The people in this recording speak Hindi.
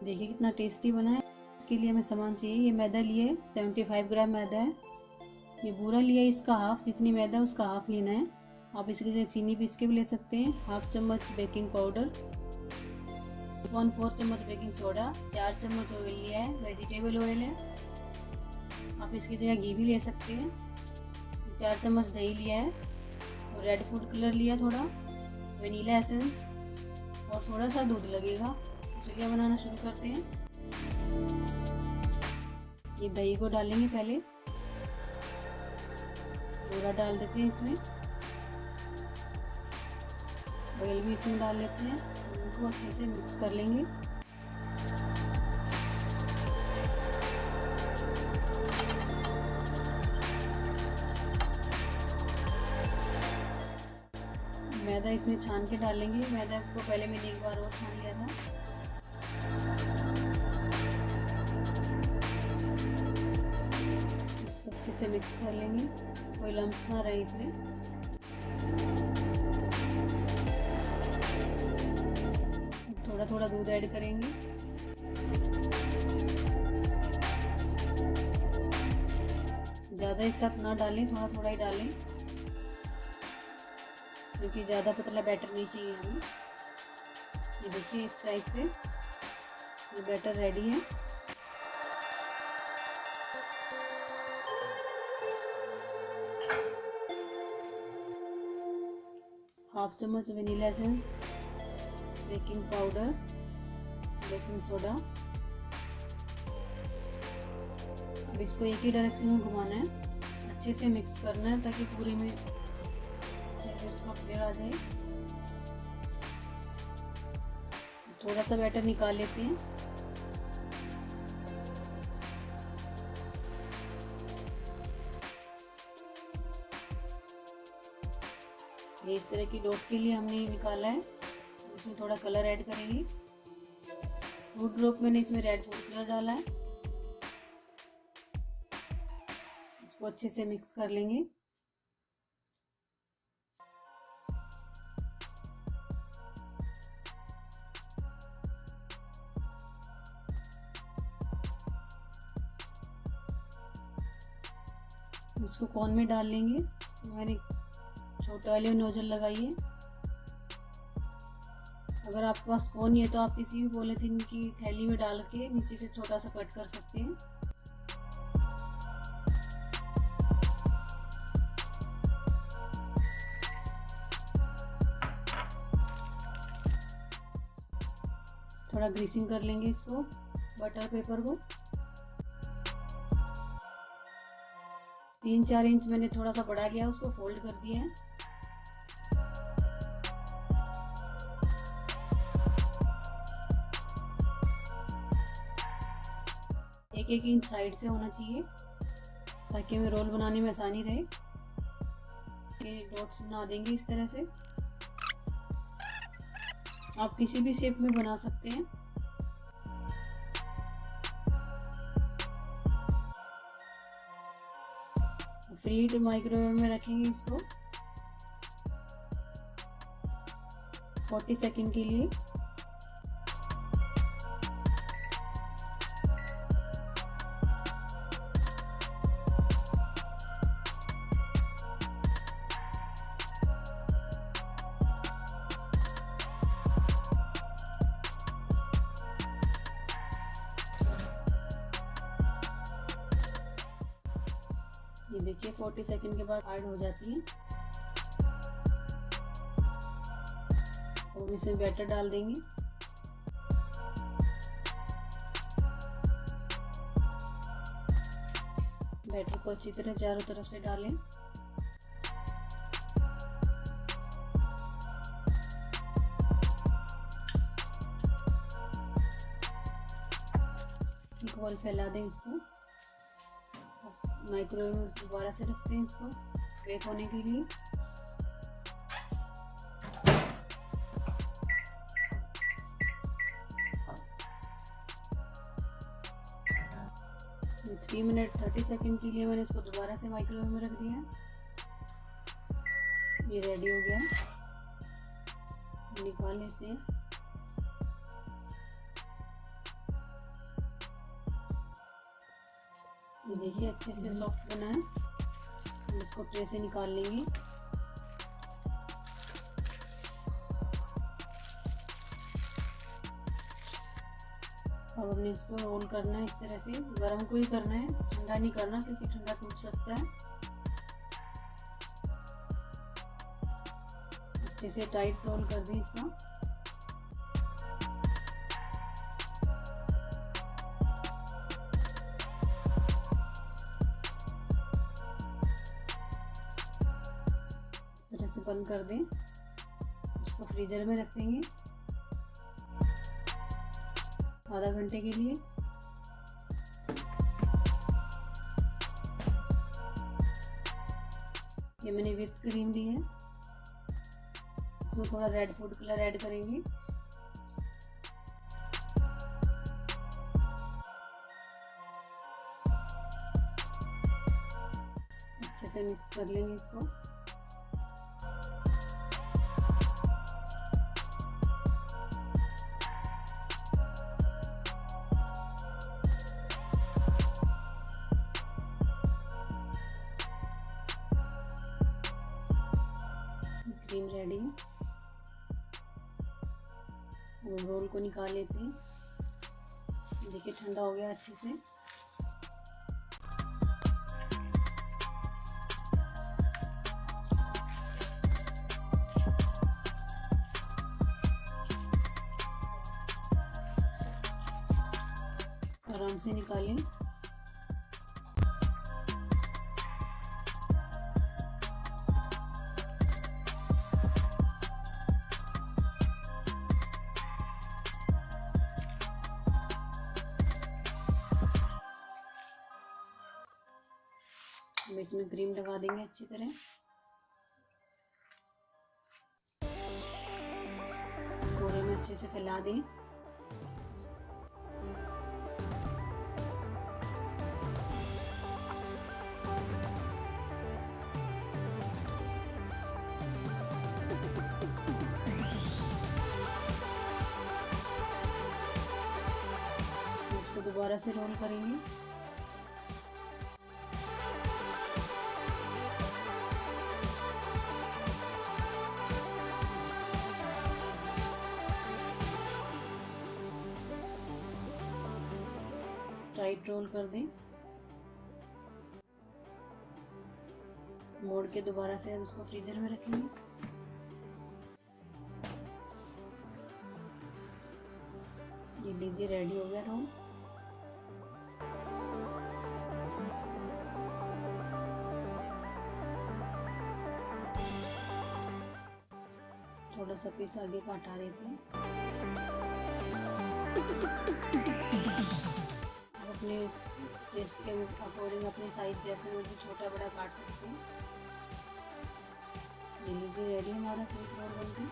देखिए कितना टेस्टी बना है। इसके लिए हमें सामान चाहिए। ये मैदा लिए 75 ग्राम मैदा है। ये बूरा लिया है, इसका हाफ, जितनी मैदा है उसका हाफ लेना है। आप इसकी जगह चीनी पीस के भी ले सकते हैं। हाफ चम्मच बेकिंग पाउडर, 1/4 चम्मच बेकिंग सोडा, 4 चम्मच ऑयल लिया है, वेजिटेबल ऑयल है। आप इसकी जगह घी भी ले सकते हैं। 4 चम्मच दही लिया है और रेड फूड कलर लिया थोड़ा, वनीला एसेंस और थोड़ा सा दूध लगेगा। तो चलिए बनाना शुरू करते हैं। ये दही को डालेंगे, पहले पूरा डाल देते हैं इसमें। ऑयल भी इसमें डाल लेते हैं, इनको अच्छे से मिक्स कर लेंगे। मैदा इसमें छान के डालेंगे। मैदा को पहले मैंने एक बार और छान लिया था। इसको अच्छे से मिक्स कर लेंगे, कोई लम्स ना रहे इसमें। थोड़ा थोड़ा दूध ऐड करेंगे। ज़्यादा एक साथ ना डालें, थोड़ा थोड़ा ही डालें, क्योंकि ज़्यादा पतला बैटर नहीं चाहिए हमें। ये देखिए इस टाइप से ये बैटर रेडी है। हाफ चम्मच vanilla essence, baking powder, baking soda. अब इसको एक ही डायरेक्शन में घुमाना है, अच्छे से मिक्स करना है ताकि पूरे में अच्छे से उसका फ्लेवर आ जाए। थोड़ा सा बैटर निकाल लेते हैं। ये इस तरह की डॉट के लिए हमने निकाला है। इसमें थोड़ा कलर ऐड करेंगे। फूड ड्रॉप मैंने इसमें रेड फूड कलर डाला है। इसको अच्छे से मिक्स कर लेंगे। इसको कोन में डाल लेंगे। मैंने छोटे वाली नोजल लगाई है। अगर आपके पास कोन नहीं है तो आप किसी भी पॉलीथीन की थैली में डाल के नीचे से छोटा सा कट कर सकते हैं। थोड़ा ग्रीसिंग कर लेंगे इसको, बटर पेपर को। 3-4 इंच मैंने थोड़ा सा बढ़ा लिया, उसको फोल्ड कर दिया है। एक इंच साइड से होना चाहिए ताकि हमें रोल बनाने में आसानी रहे। ये डॉट्स बना देंगे इस तरह से। आप किसी भी शेप में बना सकते हैं। फ्री हीट माइक्रोवेव में रखेंगे इसको 40 सेकंड के लिए। ये देखिए 40 सेकंड के बाद हार्ड हो जाती है। और इसमें बैटर डाल देंगे। बैटर को अच्छी तरह चारों तरफ से डालें। इक्वल फैला दें इसको। माइक्रोवेव में दोबारा से रखते हैं इसको बेक होने के लिए। तो 3 मिनट 30 सेकंड के लिए मैंने इसको दोबारा से माइक्रोवेव में रख दिया। ये रेडी हो गया, निकाल लेते हैं। देखिए अच्छे से सॉफ्ट बना है। हम इसको ट्रे से निकाल लेंगे। अब हमने इसको रोल करना है इस तरह से, गरम को ही करना है, ठंडा नहीं करना क्योंकि ठंडा टूट सकता है। अच्छे से टाइट रोल कर दें इसका। इस तरह से बंद कर दें। इसको फ्रीजर में रख देंगे आधा घंटे के लिए। ये मैंने व्हिप क्रीम ली है, इसमें थोड़ा रेड फूड कलर ऐड करेंगे। अच्छे से मिक्स कर लेंगे इसको। क्रीम रेडी है। रोल को निकाल लेते हैं। देखिए ठंडा हो गया अच्छे से। आराम से निकालें। हम इसमें क्रीम लगा देंगे अच्छी तरह। पूरे में अच्छे से फैला दें। इसको दोबारा से रोल करेंगे। टाइट रोल कर दें। मोड़ के दोबारा से उसको फ्रीजर में रखेंगे। ये लीजिए रेडी हो गया रोल। थोड़ा सा पीस आगे का हटा देते हैं। अपने टेस्ट के अकॉर्डिंग अपने साइज जैसे मुझे छोटा बड़ा काट सकते हैं। ये लीजिए रेडी हमारा स्विस रोल बनके।